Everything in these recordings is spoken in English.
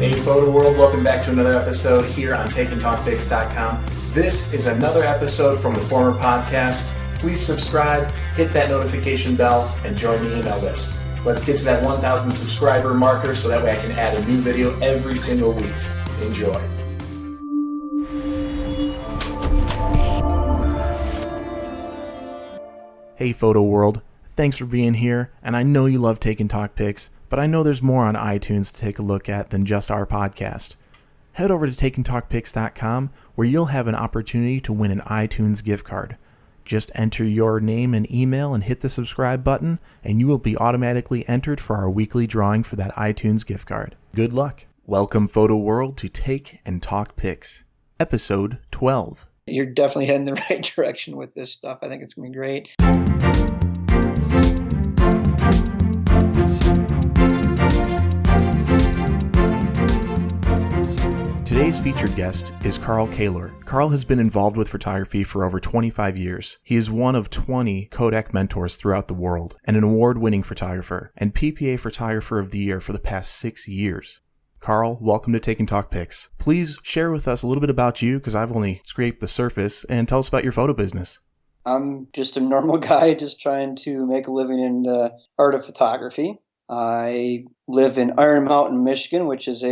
Hey Photo World, welcome back to another episode here on TakeandTalkPics.com. This is another episode from the former podcast. Please subscribe, hit that notification bell, and join the email list. Let's get to that 1,000 subscriber marker so that way I can add a new video every single week. Enjoy. Hey Photo World, thanks for being here, and I know you love Take and Talk Pics, but I know there's more on iTunes to take a look at than just our podcast. Head over to TakeandTalkPics.com where you'll have an opportunity to win an iTunes gift card. Just enter your name and email and hit the subscribe button, and you will be automatically entered for our weekly drawing for that iTunes gift card. Good luck. Welcome Photo World to Take and Talk Pics, episode 12. You're definitely heading the right direction with this stuff. I think it's going to be great. Today's featured guest is Carl Caylor. Carl has been involved with photography for over 25 years. He is one of 20 Kodak Mentors throughout the world and an award-winning photographer and PPA Photographer of the Year for the past 6 years. Carl, welcome to Take and Talk Pics. Please share with us a little bit about you, because I've only scraped the surface, and tell us about your photo business. I'm just a normal guy just trying to make a living in the art of photography. I live in Iron Mountain, Michigan, which is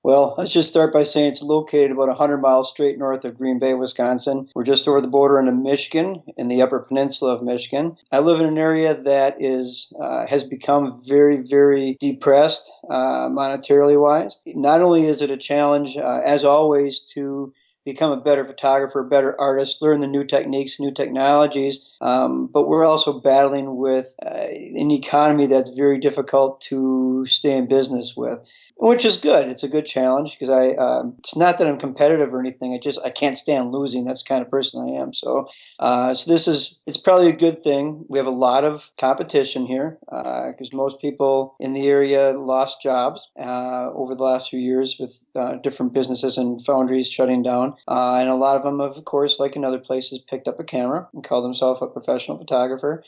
let's just start by saying it's located about 100 miles straight north of Green Bay, Wisconsin. We're just over the border into Michigan, in the Upper Peninsula of Michigan. I live in an area that has become very, very depressed monetarily wise. Not only is it a challenge, as always, to become a better photographer, a better artist, learn the new techniques, new technologies. But we're also battling with an economy that's very difficult to stay in business with, which is good. It's a good challenge because it's not that I'm competitive or anything. I can't stand losing. That's the kind of person I am. So it's probably a good thing. We have a lot of competition here because most people in the area lost jobs over the last few years with different businesses and foundries shutting down. And a lot of them, of course, like in other places, picked up a camera and called themselves a professional photographer.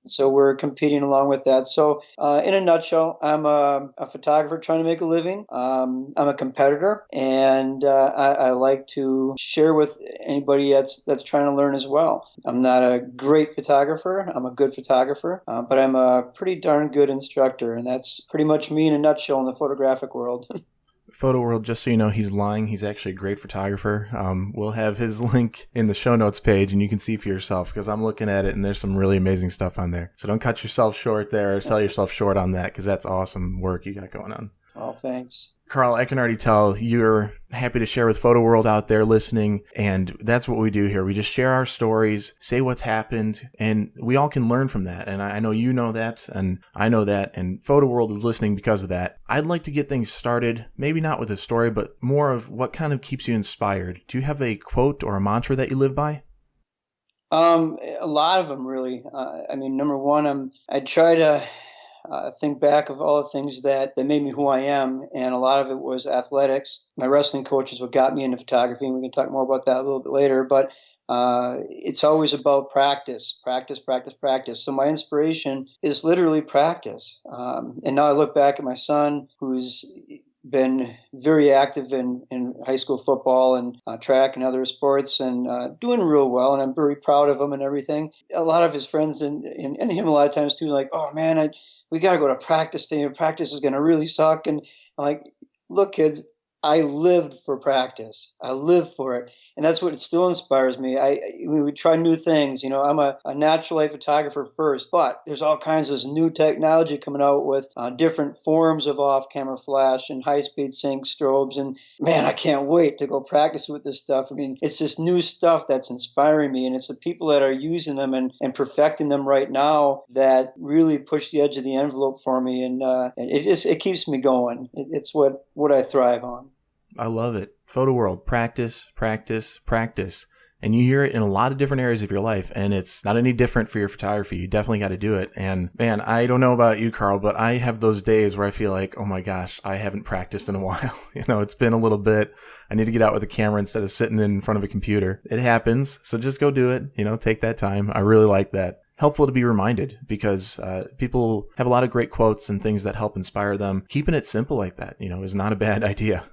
So we're competing along with that. So in a nutshell, I'm a photographer trying to make a living. I'm a competitor, and I like to share with anybody that's trying to learn as well. I'm not a great photographer. I'm a good photographer, but I'm a pretty darn good instructor, and that's pretty much me in a nutshell in the photographic world. Photo World, just so you know, he's lying. He's actually a great photographer. We'll have his link in the show notes page, and you can see for yourself, because I'm looking at it, and there's some really amazing stuff on there. So don't cut yourself short there or sell yourself short on that, because that's awesome work you got going on. Oh, thanks. Carl, I can already tell you're happy to share with Photo World out there listening, and that's what we do here. We just share our stories, say what's happened, and we all can learn from that. And I know you know that, and I know that, and Photo World is listening because of that. I'd like to get things started, maybe not with a story, but more of what kind of keeps you inspired. Do you have a quote or a mantra that you live by? A lot of them, really. Number one, I try to think back of all the things that made me who I am, and a lot of it was athletics. My wrestling coach is what got me into photography, and we can talk more about that a little bit later, but it's always about practice. So my inspiration is literally practice. And now I look back at my son, who's been very active in high school football and track and other sports, and doing real well, and I'm very proud of him and everything. A lot of his friends and him a lot of times too, like, oh man, we got to go to practice today, and practice is going to really suck. And I'm like, look, kids, I lived for practice. I live for it. And that's what still inspires me. We try new things. You know, I'm a natural light photographer first, but there's all kinds of this new technology coming out with different forms of off-camera flash and high-speed sync strobes. And man, I can't wait to go practice with this stuff. I mean, it's this new stuff that's inspiring me, and it's the people that are using them and perfecting them right now that really push the edge of the envelope for me. And it keeps me going. It's what I thrive on. I love it. Photo World, practice, practice, practice. And you hear it in a lot of different areas of your life, and it's not any different for your photography. You definitely got to do it. And man, I don't know about you, Carl, but I have those days where I feel like, oh my gosh, I haven't practiced in a while. You know, it's been a little bit. I need to get out with a camera instead of sitting in front of a computer. It happens. So just go do it. You know, take that time. I really like that. helpful to be reminded because people have a lot of great quotes and things that help inspire them. Keeping it simple like that, is not a bad idea.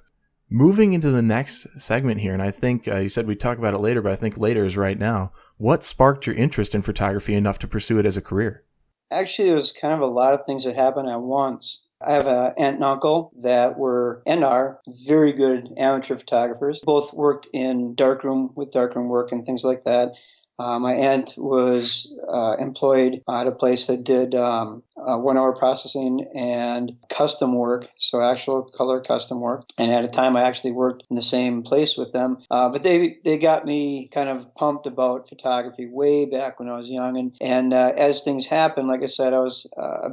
Moving into the next segment here, and I think you said we'd talk about it later, but I think later is right now. What sparked your interest in photography enough to pursue it as a career? Actually, it was kind of a lot of things that happened at once. I have an aunt and uncle that were and are very good amateur photographers. Both worked in darkroom with darkroom work and things like that. My aunt was employed at a place that did 1 hour processing and custom work, so actual color custom work. And at a time, I actually worked in the same place with them. But they got me kind of pumped about photography way back when I was young. And as things happened, like I said, I was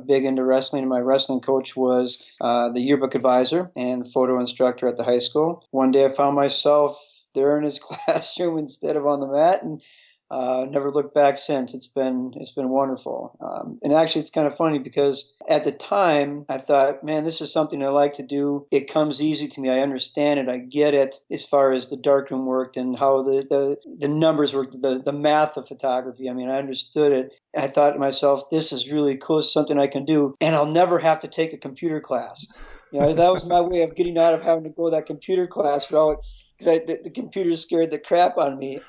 big into wrestling, and my wrestling coach was the yearbook advisor and photo instructor at the high school. One day, I found myself there in his classroom instead of on the mat, and never looked back since. It's been wonderful. And actually, it's kind of funny because at the time, I thought, man, this is something I like to do. It comes easy to me. I understand it. I get it as far as the darkroom worked and how the numbers worked, the math of photography. I mean, I understood it. And I thought to myself, this is really cool. It's something I can do. And I'll never have to take a computer class. That was my way of getting out of having to go to that computer class route, because the computer scared the crap out of me.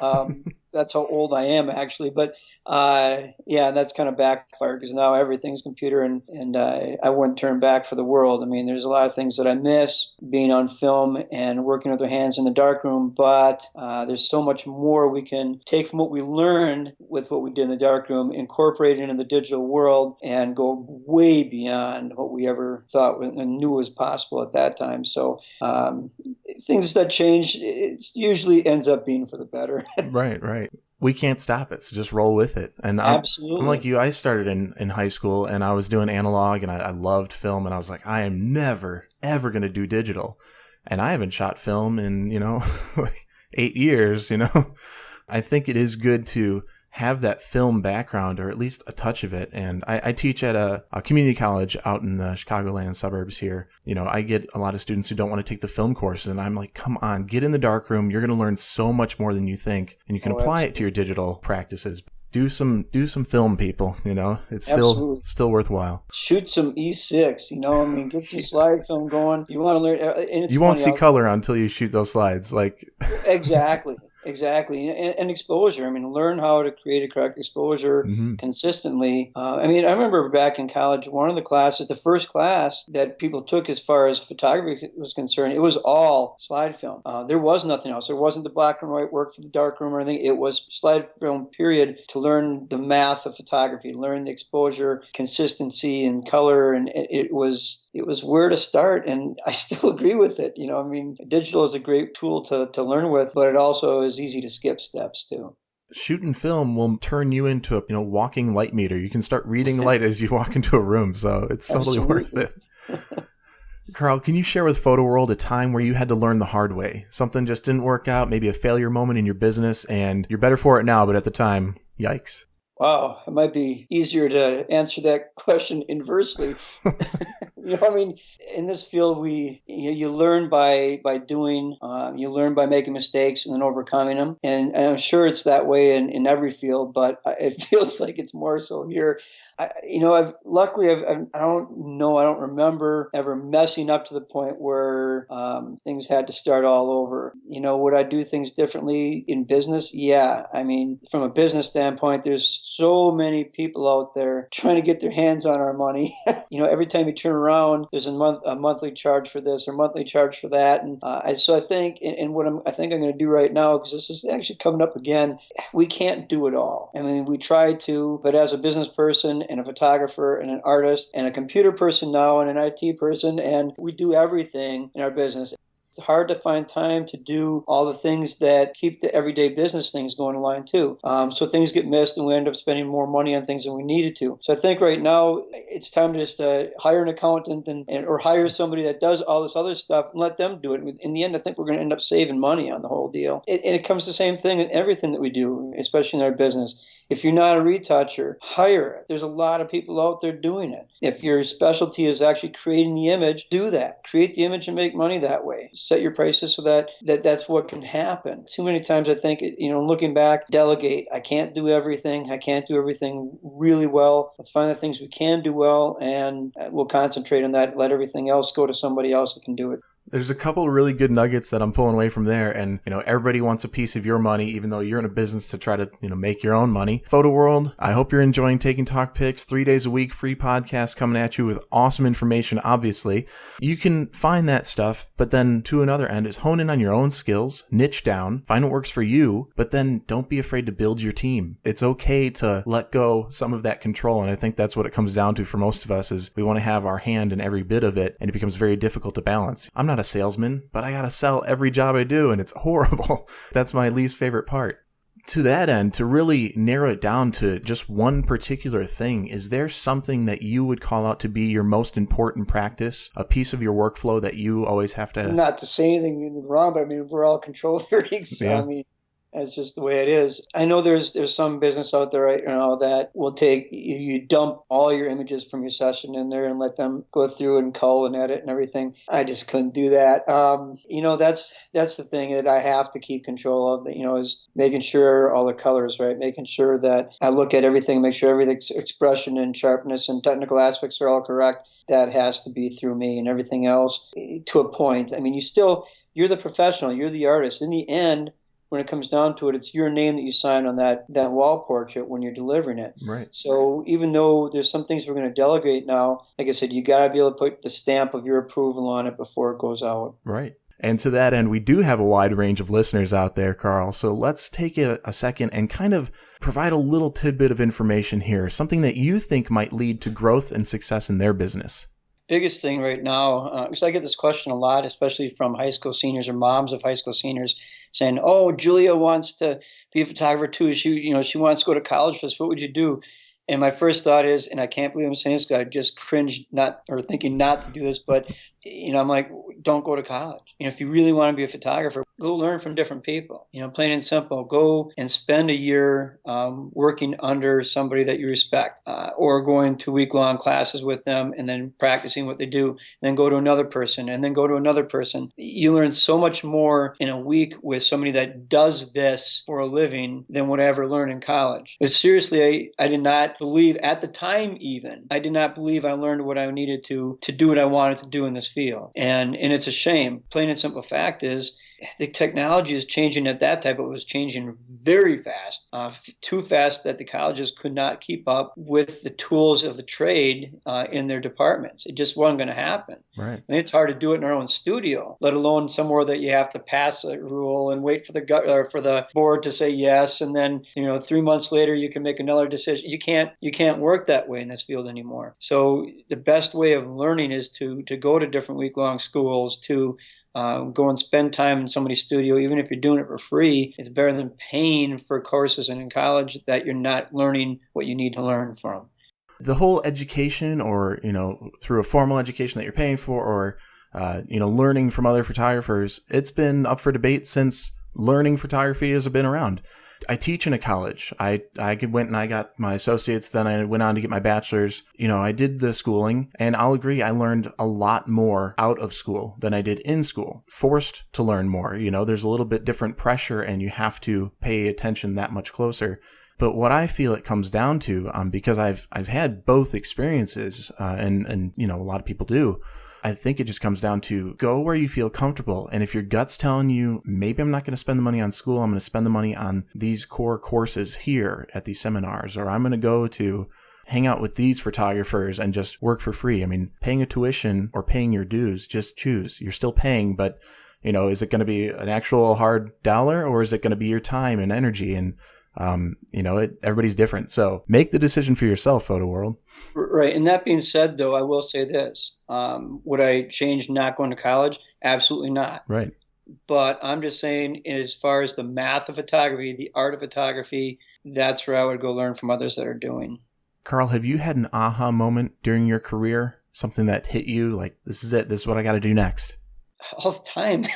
That's how old I am, actually. But that's kind of backfired because now everything's computer, and I wouldn't turn back for the world. I mean, there's a lot of things that I miss being on film and working with our hands in the darkroom, but there's so much more we can take from what we learned with what we did in the darkroom, incorporate it into the digital world, and go way beyond what we ever thought and knew was possible at that time. So things that change, it usually ends up being for the better. Right. We can't stop it, so just roll with it. And Absolutely. I'm like you. I started in high school, and I was doing analog, and I loved film, and I was like, I am never, ever going to do digital. And I haven't shot film in, like 8 years, I think it is good to have that film background, or at least a touch of it. And I teach at a community college out in the Chicagoland suburbs here. I get a lot of students who don't want to take the film courses, and I'm like, come on, get in the darkroom. You're going to learn so much more than you think, and you can apply it to your digital practices. Do some film, people. It's still worthwhile. Shoot some E6. Get some slide film going. You want to learn, and it's you won't see color until you shoot those slides. Like Exactly. And exposure. I mean, learn how to create a correct exposure consistently. I remember back in college, one of the classes, the first class that people took as far as photography was concerned, it was all slide film. There was nothing else. There wasn't the black and white work for the darkroom or anything. It was slide film, period, to learn the math of photography, learn the exposure, consistency, and color. And it was where to start, and I still agree with it. Digital is a great tool to learn with, but it also is easy to skip steps too. Shooting film will turn you into a walking light meter. You can start reading light as you walk into a room, so it's totally worth it. Carl, can you share with Photo World a time where you had to learn the hard way? Something just didn't work out, maybe a failure moment in your business, and you're better for it now, but at the time, yikes. Wow, it might be easier to answer that question inversely. In this field, you learn by doing, you learn by making mistakes and then overcoming them. And I'm sure it's that way in every field, but it feels like it's more so here. I don't remember ever messing up to the point where things had to start all over. Would I do things differently in business? Yeah. From a business standpoint, there's so many people out there trying to get their hands on our money. Every time you turn around, there's a monthly charge for this or monthly charge for that. And so I think, and what I think I'm going to do right now, because this is actually coming up again, we can't do it all. We try to, but as a business person and a photographer and an artist and a computer person now and an IT person, and we do everything in our business. It's hard to find time to do all the things that keep the everyday business things going along too. So things get missed and we end up spending more money on things than we needed to. So I think right now it's time to just hire an accountant or hire somebody that does all this other stuff and let them do it. In the end, I think we're going to end up saving money on the whole deal. And it comes to the same thing in everything that we do, especially in our business. If you're not a retoucher, hire it. There's a lot of people out there doing it. If your specialty is actually creating the image, do that. Create the image and make money that way. set your prices so that's what can happen. Too many times I think, looking back, delegate. I can't do everything. I can't do everything really well. Let's find the things we can do well, and we'll concentrate on that. Let everything else go to somebody else who can do it. There's a couple of really good nuggets that I'm pulling away from there. And, everybody wants a piece of your money, even though you're in a business to try to, make your own money. Photo World, I hope you're enjoying Taking Talk Pics. 3 days a week, free podcast coming at you with awesome information, obviously. You can find that stuff, but then to another end is hone in on your own skills, niche down, find what works for you, but then don't be afraid to build your team. It's okay to let go some of that control. And I think that's what it comes down to for most of us is we want to have our hand in every bit of it, and it becomes very difficult to balance. I'm not a salesman, but I gotta sell every job I do, and it's horrible. That's my least favorite part. To that end, to really narrow it down to just one particular thing, is there something that you would call out to be your most important practice, a piece of your workflow that you always have to... Not to say anything wrong, but we're all control freaks. Yeah. That's just the way it is. I know there's some business out there right now that will take, you dump all your images from your session in there and let them go through and cull and edit and everything. I just couldn't do that. That's the thing that I have to keep control of, is making sure all the colors, right? Making sure that I look at everything, make sure everything's expression and sharpness and technical aspects are all correct. That has to be through me, and everything else to a point. You're the professional, you're the artist. In the end, when it comes down to it, it's your name that you sign on that wall portrait when you're delivering it. Right. So even though there's some things we're going to delegate now, like I said, you got to be able to put the stamp of your approval on it before it goes out. Right. And to that end, we do have a wide range of listeners out there, Carl. So let's take a second and kind of provide a little tidbit of information here, something that you think might lead to growth and success in their business. Biggest thing right now, because I get this question a lot, especially from high school seniors or moms of high school seniors, saying, "Oh, Julia wants to be a photographer too. She wants to go to college for this. What would you do?" And my first thought is, and I can't believe I'm saying this because I just cringed thinking not to do this, but I'm like, don't go to college. If you really want to be a photographer, go learn from different people. Plain and simple. Go and spend a year working under somebody that you respect, or going to week-long classes with them and then practicing what they do. And then go to another person and then go to another person. You learn so much more in a week with somebody that does this for a living than what I ever learned in college. But seriously, I did not believe at the time even. I did not believe I learned what I needed to do what I wanted to do in this field. And it's a shame. Plain and simple fact is, the technology is changing at that time, but it was changing very fast, too fast that the colleges could not keep up with the tools of the trade in their departments. It just wasn't going to happen. Right. It's hard to do it in our own studio, let alone somewhere that you have to pass a rule and wait for the board to say yes, and then 3 months later you can make another decision. You can't work that way in this field anymore. So the best way of learning is to go to different week-long schools, to go and spend time in somebody's studio. Even if you're doing it for free, it's better than paying for courses in college that you're not learning what you need to learn from. The whole education, or, through a formal education that you're paying for, or, learning from other photographers, it's been up for debate since learning photography has been around. I teach in a college. I went and I got my associates, then I went on to get my bachelor's. I did the schooling, and I'll agree, I learned a lot more out of school than I did in school. Forced to learn more. There's a little bit different pressure, and you have to pay attention that much closer. But what I feel it comes down to, because I've had both experiences, and a lot of people do, I think it just comes down to go where you feel comfortable. And if your gut's telling you, maybe I'm not going to spend the money on school, I'm going to spend the money on these core courses here at these seminars, or I'm going to go to hang out with these photographers and just work for free. Paying a tuition or paying your dues, just choose. You're still paying, but is it going to be an actual hard dollar, or is it going to be your time and energy? And everybody's different. So make the decision for yourself, Photo World. Right. And that being said, though, I will say this. Would I change not going to college? Absolutely not. Right. But I'm just saying, as far as the math of photography, the art of photography, that's where I would go learn from others that are doing. Carl, have you had an aha moment during your career? Something that hit you like, this is it. This is what I got to do next. All the time.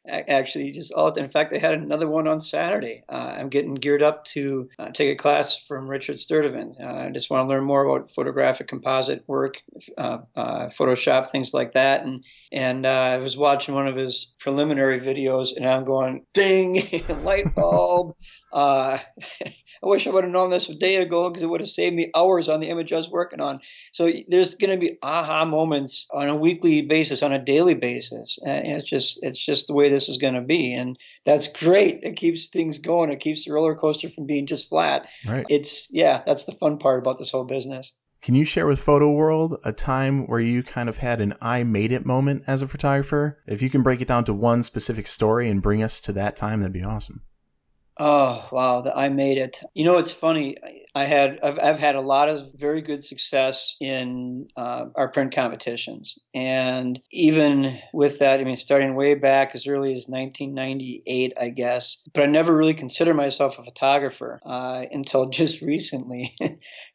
Actually, just all the time. In fact, I had another one on Saturday. I'm getting geared up to take a class from Richard Sturdivant. I just want to learn more about photographic composite work, Photoshop, things like that. And I was watching one of his preliminary videos, and I'm going, ding, light bulb. I wish I would have known this a day ago, because it would have saved me hours on the image I was working on. So there's going to be aha moments on a weekly basis, on a daily basis. And it's just the way this is going to be. And that's great. It keeps things going. It keeps the roller coaster from being just flat. Right. That's the fun part about this whole business. Can you share with Photo World a time where you kind of had an I made it moment as a photographer? If you can break it down to one specific story and bring us to that time, that'd be awesome. Oh, wow. I made it. It's funny. I've had a lot of very good success in our print competitions. And even with that, I mean, starting way back as early as 1998, I guess. But I never really considered myself a photographer until just recently,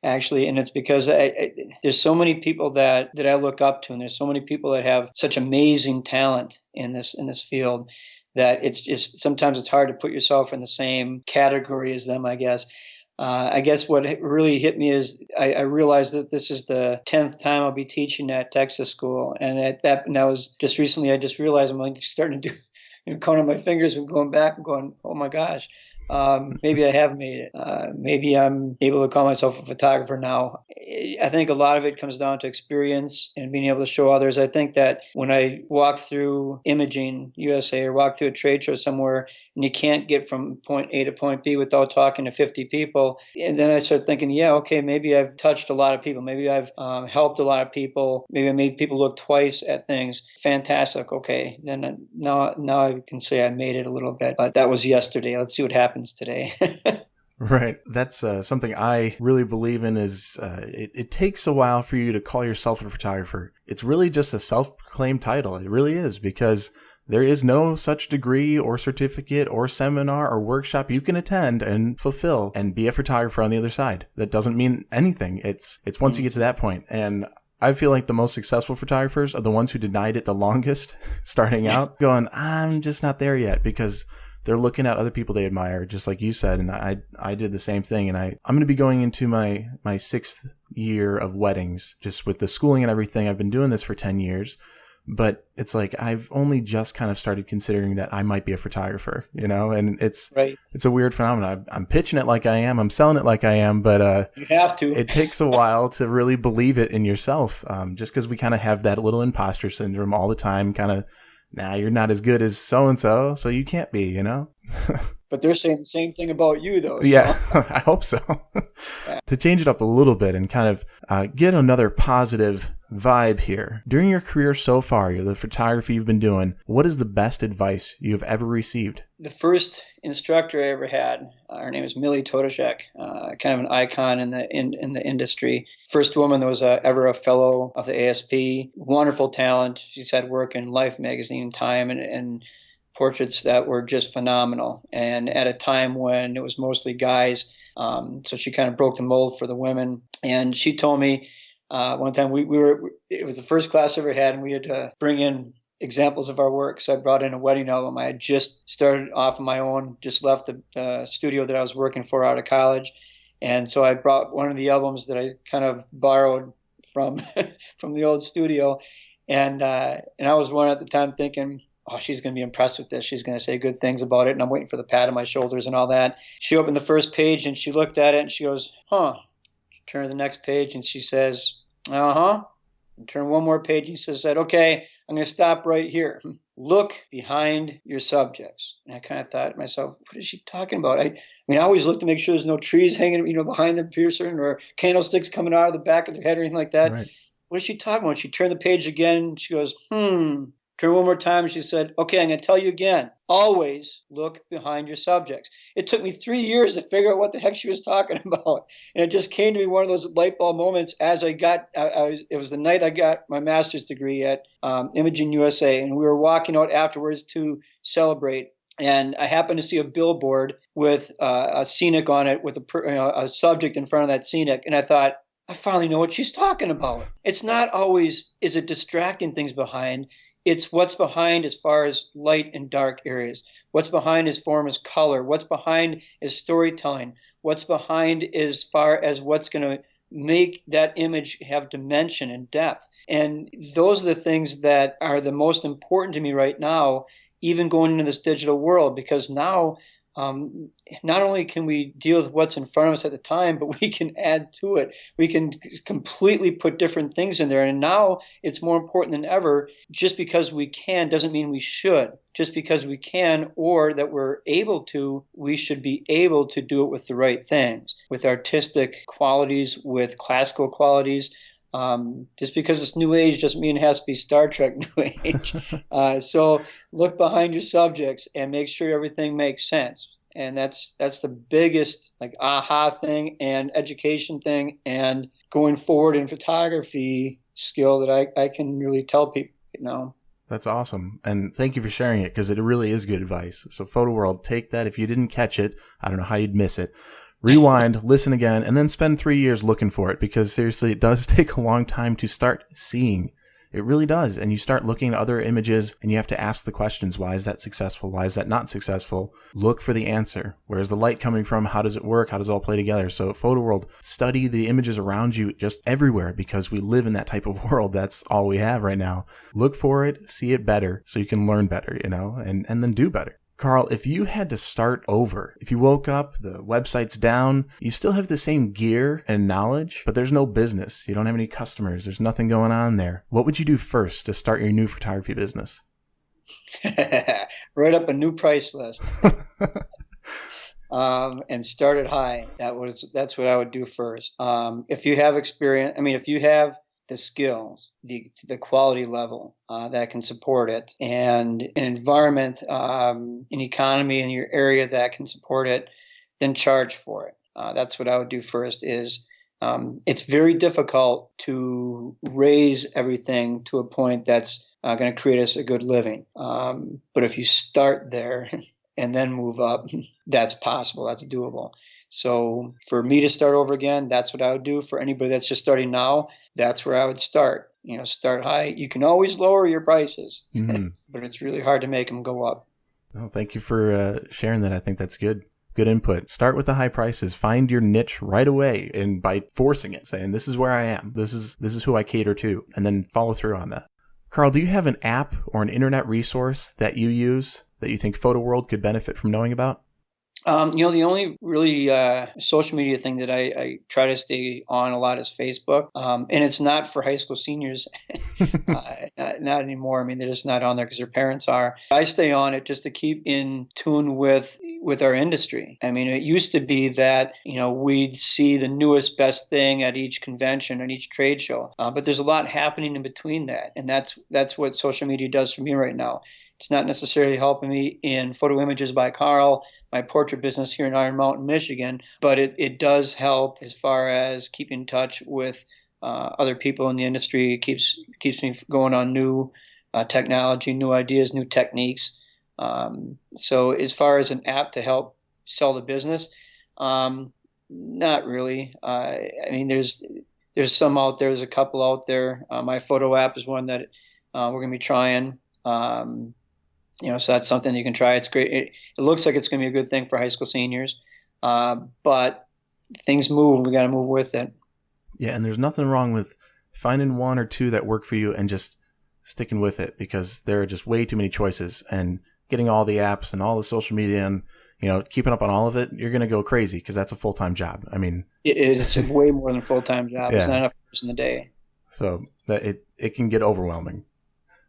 actually. And it's because there's so many people that I look up to, and there's so many people that have such amazing talent in this field, that it's just sometimes it's hard to put yourself in the same category as them, I guess. I guess what really hit me is I realized that this is the 10th time I'll be teaching at Texas school. And that was just recently, I just realized I'm like starting to do, counting my fingers and going back and going, oh my gosh. Maybe I have made it. Maybe I'm able to call myself a photographer now. I think a lot of it comes down to experience and being able to show others. I think that when I walk through Imaging USA or walk through a trade show somewhere, and you can't get from point A to point B without talking to 50 people, and then I start thinking, yeah, okay, maybe I've touched a lot of people. Maybe I've helped a lot of people. Maybe I made people look twice at things. Fantastic. Okay, then now I can say I made it a little bit. But that was yesterday. Let's see what happens today. Right. That's something I really believe in is it takes a while for you to call yourself a photographer. It's really just a self-proclaimed title. It really is, because there is no such degree or certificate or seminar or workshop you can attend and fulfill and be a photographer on the other side. That doesn't mean anything. It's once you get to that point. And I feel like the most successful photographers are the ones who denied it the longest starting out, going, I'm just not there yet, because they're looking at other people they admire, just like you said. And I did the same thing. And I'm going to be going into my 6th year of weddings, just with the schooling and everything. I've been doing this for 10 years, but it's like, I've only just kind of started considering that I might be a photographer, and it's right. It's a weird phenomenon. I'm pitching it like I am, I'm selling it like I am, but you have to. It takes a while to really believe it in yourself. Just because we kind of have that little imposter syndrome all the time, kind of, nah, you're not as good as so-and-so, so you can't be, But they're saying the same thing about you, though. So. Yeah, I hope so. Yeah. To change it up a little bit and kind of get another positive vibe here. During your career so far, the photography you've been doing, what is the best advice you've ever received? The first instructor I ever had, her name is Millie Todashek, kind of an icon in the industry. First woman that was ever a fellow of the ASP. Wonderful talent. She's had work in Life magazine, Time, and portraits that were just phenomenal. And at a time when it was mostly guys, so she kind of broke the mold for the women. And she told me one time it was the first class I ever had, and we had to bring in examples of our work. So I brought in a wedding album. I had just started off on my own, just left the studio that I was working for out of college. And so I brought one of the albums that I kind of borrowed from the old studio. And I was one at the time thinking, oh, she's going to be impressed with this. She's going to say good things about it. And I'm waiting for the pat on my shoulders and all that. She opened the first page and she looked at it and she goes, huh. Turn to the next page and she says, uh-huh. And turn one more page and she said, okay, I'm going to stop right here. Look behind your subjects. And I kind of thought to myself, what is she talking about? I always look to make sure there's no trees hanging, behind the person or candlesticks coming out of the back of their head or anything like that. Right. What is she talking about? She turned the page again and she goes, Turn one more time, and she said, okay, I'm going to tell you again. Always look behind your subjects. It took me 3 years to figure out what the heck she was talking about. And it just came to me one of those light bulb moments as it was the night I got my master's degree at Imaging USA. And we were walking out afterwards to celebrate. And I happened to see a billboard with a scenic on it with a subject in front of that scenic. And I thought, I finally know what she's talking about. It's not always, is it distracting things behind? It's what's behind as far as light and dark areas. What's behind as form as color. What's behind is storytelling. What's behind as far as what's going to make that image have dimension and depth. And those are the things that are the most important to me right now, even going into this digital world, because now not only can we deal with what's in front of us at the time, but we can add to it. We can completely put different things in there. And now it's more important than ever. Just because we can doesn't mean we should. Just because we can or that we're able to, we should be able to do it with the right things, with artistic qualities, with classical qualities. Just because it's new age doesn't mean it has to be Star Trek new age. So look behind your subjects and make sure everything makes sense. And that's the biggest like aha thing and education thing and going forward in photography skill that I can really tell people now. That's awesome. And thank you for sharing it, because it really is good advice. So Photo World, take that. If you didn't catch it, I don't know how you'd miss it. Rewind, listen again, and then spend 3 years looking for it, because seriously, it does take a long time to start seeing. It really does. And you start looking at other images and you have to ask the questions. Why is that successful? Why is that not successful? Look for the answer. Where's the light coming from? How does it work? How does it all play together? So Photo World, study the images around you just everywhere, because we live in that type of world. That's all we have right now. Look for it, see it better so you can learn better, and then do better. Carl, if you had to start over, if you woke up, the website's down, you still have the same gear and knowledge, but there's no business. You don't have any customers. There's nothing going on there. What would you do first to start your new photography business? Write up a new price list. And start it high. That's what I would do first. If you have experience, if you have the skills, the quality level that can support it, and an environment, an economy in your area that can support it, then charge for it. That's what I would do first. It's very difficult to raise everything to a point that's going to create us a good living. But if you start there and then move up, that's possible. That's doable. So for me to start over again, that's what I would do. For anybody that's just starting now, that's where I would start. Start high. You can always lower your prices, but it's really hard to make them go up. Well, thank you for sharing that. I think that's good. Good input. Start with the high prices. Find your niche right away, and by forcing it, saying, this is where I am. This is who I cater to, and then follow through on that. Carl, do you have an app or an internet resource that you use that you think Photo World could benefit from knowing about? The only really social media thing that I try to stay on a lot is Facebook. And it's not for high school seniors, not anymore. They're just not on there because their parents are. I stay on it just to keep in tune with our industry. It used to be that, we'd see the newest best thing at each convention and each trade show. But there's a lot happening in between that. And that's what social media does for me right now. It's not necessarily helping me in Photo Images by Carl, my portrait business here in Iron Mountain, Michigan, but it does help as far as keeping in touch with other people in the industry. It keeps me going on new technology, new ideas, new techniques. So as far as an app to help sell the business, not really. There's some out there. There's a couple out there. My photo app is one that we're going to be trying. So that's something you can try. It's great. It looks like it's going to be a good thing for high school seniors, but things move. We got to move with it. Yeah, and there's nothing wrong with finding one or two that work for you and just sticking with it, because there are just way too many choices, and getting all the apps and all the social media and keeping up on all of it, you're going to go crazy, because that's a full-time job. It's way more than a full-time job. Yeah. It's not enough hours in the day. So it can get overwhelming.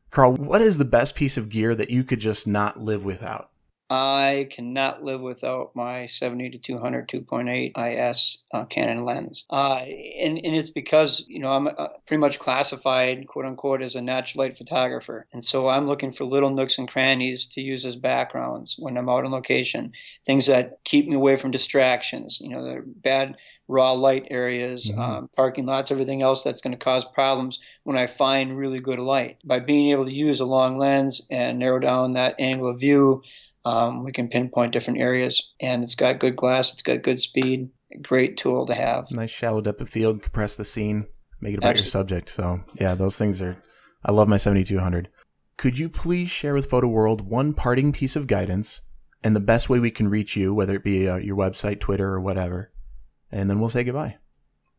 Carl, what is the best piece of gear that you could just not live without? I cannot live without my 70-200 2.8 IS Canon lens. And it's because, I'm pretty much classified, quote unquote, as a natural light photographer. And so I'm looking for little nooks and crannies to use as backgrounds when I'm out on location. Things that keep me away from distractions, the bad raw light areas, parking lots, everything else that's going to cause problems when I find really good light. By being able to use a long lens and narrow down that angle of view, we can pinpoint different areas, and it's got good glass, it's got good speed, a great tool to have. Nice shallow depth of field, compress the scene, make it about your subject. So yeah, those things I love my 7200. could you please share with Photo World one parting piece of guidance and the best way we can reach you, whether it be your website, Twitter, or whatever, and then we'll say goodbye.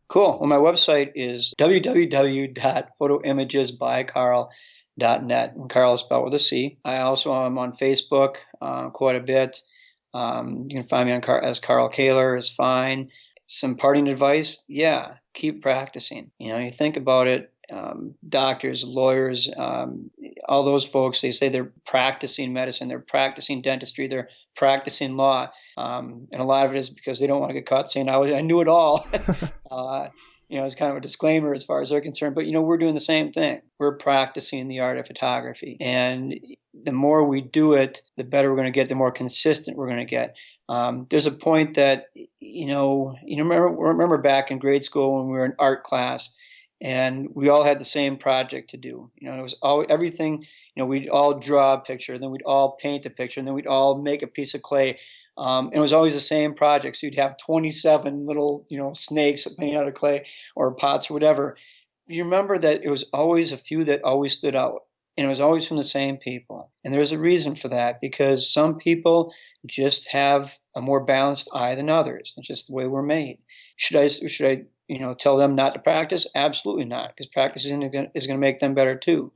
Cool. Well, my website is www.photoimagesbycarl.net, and Carl is spelled with a C. I also am on Facebook quite a bit. You can find me as Carl Caylor is fine. Some parting advice, yeah, keep practicing. You think about it, doctors, lawyers, all those folks, they say they're practicing medicine, they're practicing dentistry, they're practicing law. And a lot of it is because they don't want to get caught saying, I knew it all. It's kind of a disclaimer as far as they're concerned. But, we're doing the same thing. We're practicing the art of photography. And the more we do it, the better we're going to get, the more consistent we're going to get. There's a point that, remember back in grade school when we were in art class and we all had the same project to do. It was all everything, we'd all draw a picture, then we'd all paint a picture, and then we'd all make a piece of clay. And it was always the same project. So you'd have 27 little, snakes made out of clay or pots or whatever. You remember that it was always a few that always stood out. And it was always from the same people. And there's a reason for that, because some people just have a more balanced eye than others. It's just the way we're made. Should I tell them not to practice? Absolutely not, because practice is going to make them better too.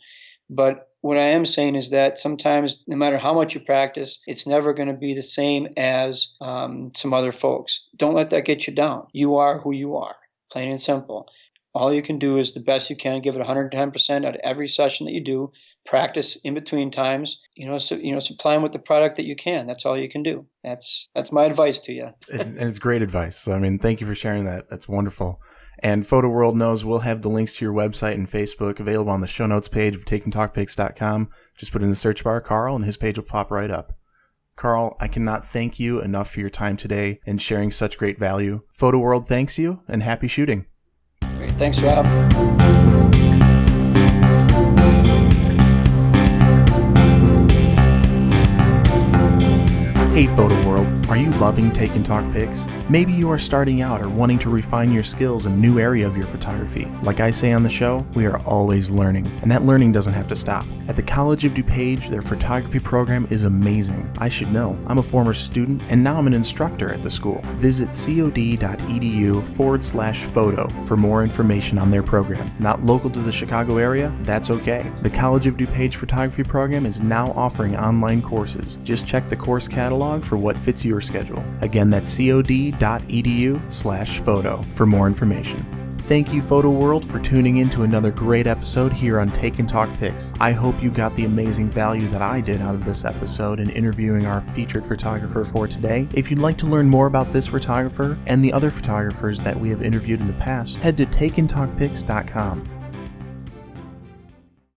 But what I am saying is that sometimes, no matter how much you practice, it's never going to be the same as some other folks. Don't let that get you down. You are who you are, plain and simple. All you can do is the best you can, give it 110% at every session that you do. Practice in between times, supply them with the product that you can. That's all you can do. That's my advice to you. And it's great advice. So, thank you for sharing that. That's wonderful. And Photo World knows we'll have the links to your website and Facebook available on the show notes page of takingtalkpics.com. Just put in the search bar Carl and his page will pop right up. Carl, I cannot thank you enough for your time today and sharing such great value. Photo World thanks you and happy shooting. Great. Thanks, Rob. Hey Photo World, are you loving Take and Talk Pics? Maybe you are starting out or wanting to refine your skills in a new area of your photography. Like I say on the show, we are always learning, and that learning doesn't have to stop. At the College of DuPage, their photography program is amazing. I should know. I'm a former student, and now I'm an instructor at the school. Visit cod.edu/photo for more information on their program. Not local to the Chicago area? That's okay. The College of DuPage photography program is now offering online courses. Just check the course catalog for what fits your schedule. Again, that's cod.edu/photo for more information. Thank you, Photo World, for tuning in to another great episode here on Take and Talk Pics. I hope you got the amazing value that I did out of this episode in interviewing our featured photographer for today. If you'd like to learn more about this photographer and the other photographers that we have interviewed in the past, head to takeandtalkpics.com.